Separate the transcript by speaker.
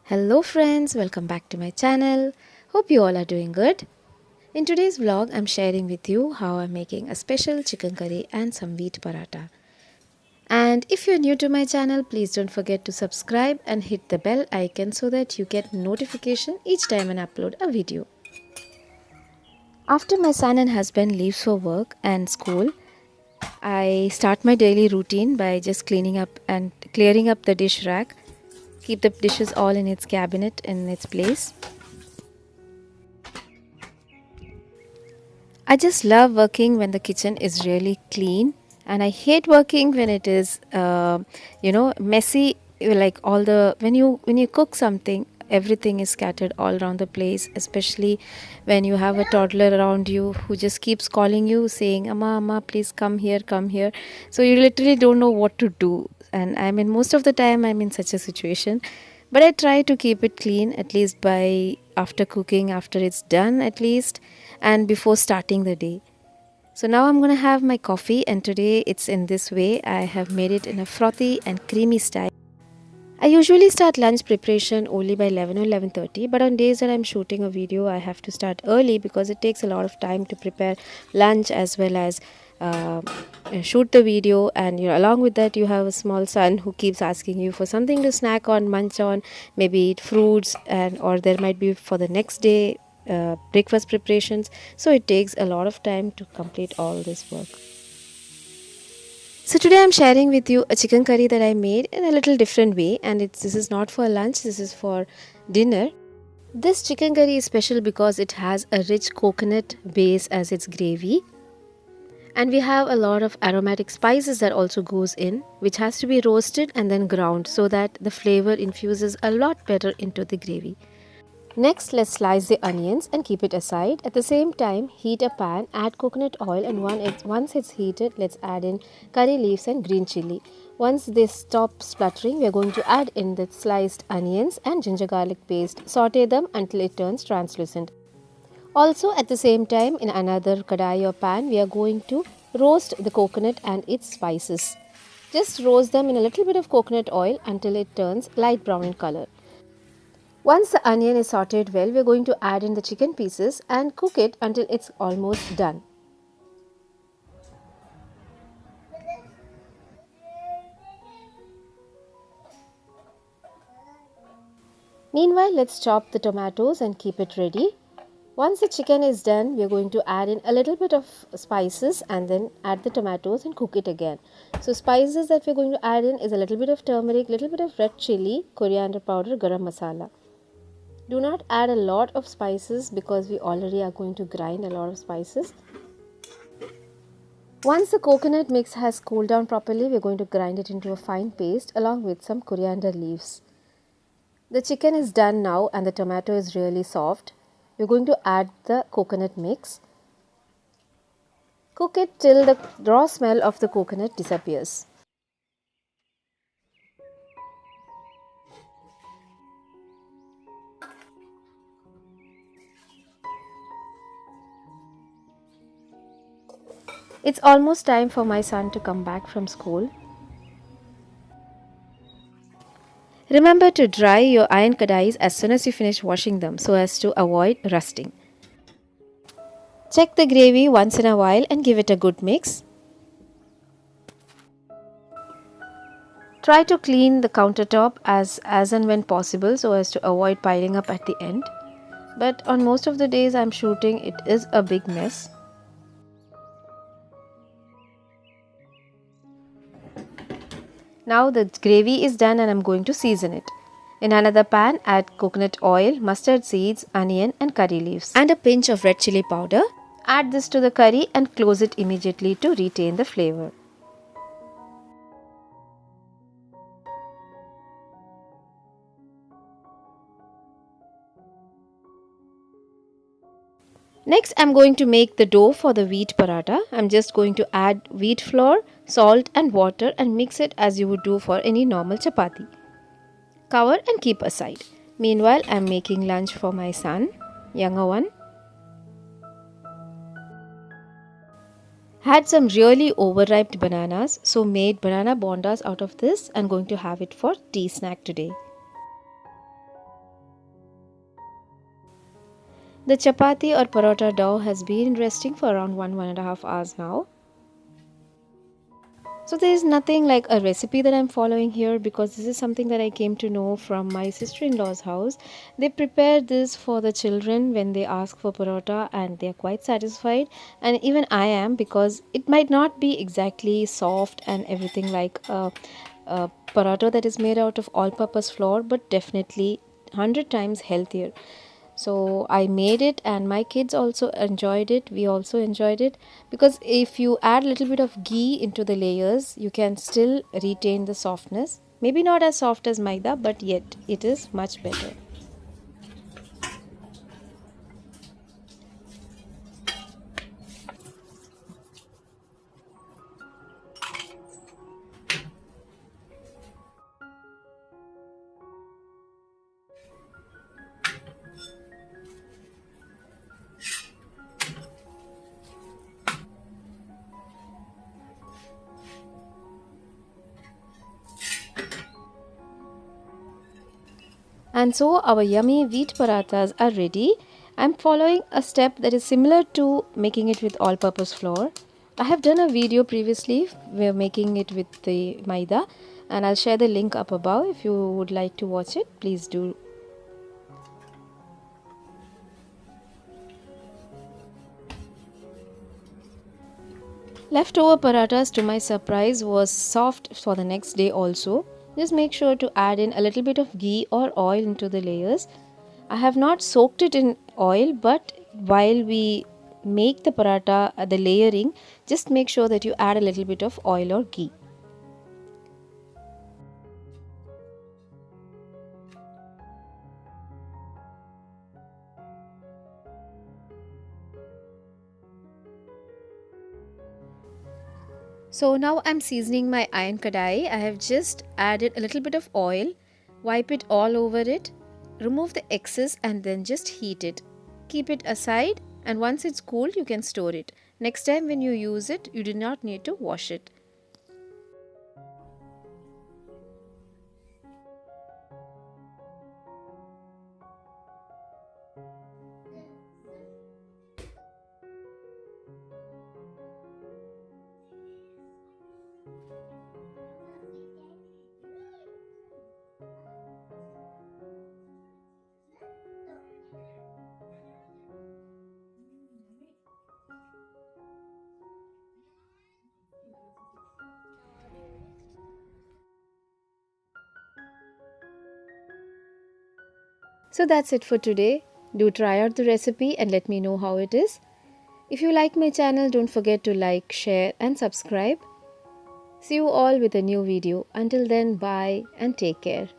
Speaker 1: Hello friends, welcome back to my channel. Hope you all are doing good. In today's vlog, I'm sharing with you how I'm making a special chicken curry and some wheat paratha. And if you're new to my channel, please don't forget to subscribe and hit the bell icon so that you get notification each time I upload a video. After my son and husband leaves for work and school, I start my daily routine by just cleaning up and clearing up the dish rack. Keep the dishes all in its cabinet in its place. I just love working when the kitchen is really clean, and I hate working when it is, messy. Like all the when you cook something, everything is scattered all around the place. Especially when you have a toddler around you who just keeps calling you, saying, "Amma, Amma, please come here, come here." So you literally don't know what to do. And I mean, most of the time I'm in such a situation, but I try to keep it clean at least by after cooking, after it's done at least, and before starting the day. So now I'm going to have my coffee, and today it's in this way. I have made it in a frothy and creamy style. I usually start lunch preparation only by 11 or 11:30, but on days that I'm shooting a video I have to start early because it takes a lot of time to prepare lunch as well as uh, shoot the video. And along with that, you have a small son who keeps asking you for something to snack on, munch on, maybe eat fruits, and or there might be for the next day breakfast preparations. So it takes a lot of time to complete all this work. So today I'm sharing with you a chicken curry that I made in a little different way, and this is not for lunch, this is for dinner. This chicken curry is special because it has a rich coconut base as its gravy, and we have a lot of aromatic spices that also goes in, which has to be roasted and then ground so that the flavor infuses a lot better into the gravy. Next, let's slice the onions and keep it aside. At the same time, heat a pan, add coconut oil, and once it's heated, let's add in curry leaves and green chilli. Once they stop spluttering, we are going to add in the sliced onions and ginger garlic paste. Saute them until it turns translucent. Also, at the same time, in another kadai or pan, we are going to roast the coconut and its spices. Just roast them in a little bit of coconut oil until it turns light brown in color. Once the onion is sauteed well, we are going to add in the chicken pieces and cook it until it's almost done. Meanwhile, let's chop the tomatoes and keep it ready. Once the chicken is done, we are going to add in a little bit of spices and then add the tomatoes and cook it again. So spices that we are going to add in is a little bit of turmeric, little bit of red chilli, coriander powder, garam masala. Do not add a lot of spices because we already are going to grind a lot of spices. Once the coconut mix has cooled down properly, we are going to grind it into a fine paste along with some coriander leaves. The chicken is done now and the tomato is really soft. We are going to add the coconut mix. Cook it till the raw smell of the coconut disappears. It's almost time for my son to come back from school. Remember to dry your iron kadais as soon as you finish washing them so as to avoid rusting. Check the gravy once in a while and give it a good mix. Try to clean the countertop as and when possible so as to avoid piling up at the end. But on most of the days I'm shooting, it is a big mess. Now the gravy is done and I'm going to season it. In another pan, add coconut oil, mustard seeds, onion and curry leaves and a pinch of red chili powder. Add this to the curry and close it immediately to retain the flavor. Next, I'm going to make the dough for the wheat paratha. I'm just going to add wheat flour, salt and water and mix it as you would do for any normal chapati. Cover and keep aside. Meanwhile, I'm making lunch for my son, younger one. Had some really overripe bananas, so made banana bondas out of this and going to have it for tea snack today. The chapati or parotta dough has been resting for around 1.5 hours now. So there is nothing like a recipe that I'm following here, because this is something that I came to know from my sister-in-law's house. They prepare this for the children when they ask for parotta, and they are quite satisfied. And even I am, because it might not be exactly soft and everything like a parotta that is made out of all-purpose flour, but definitely 100 times healthier. So I made it, and my kids also enjoyed it. We also enjoyed it, because if you add a little bit of ghee into the layers, you can still retain the softness. Maybe not as soft as maida, but yet it is much better. And so our yummy wheat parathas are ready. I'm following a step that is similar to making it with all-purpose flour. I have done a video previously where making it with the maida, and I'll share the link up above. If you would like to watch it, please do. Leftover parathas, to my surprise, was soft for the next day also. Just make sure to add in a little bit of ghee or oil into the layers. I have not soaked it in oil, but while we make the paratha, the layering, just make sure that you add a little bit of oil or ghee. So now I'm seasoning my iron kadai. I have just added a little bit of oil, wipe it all over it, remove the excess, and then just heat it. Keep it aside, and once it's cool, you can store it. Next time when you use it, you do not need to wash it. So that's it for today. Do try out the recipe and let me know how it is. If you like my channel, don't forget to like, share, and subscribe. See you all with a new video. Until then, bye and take care.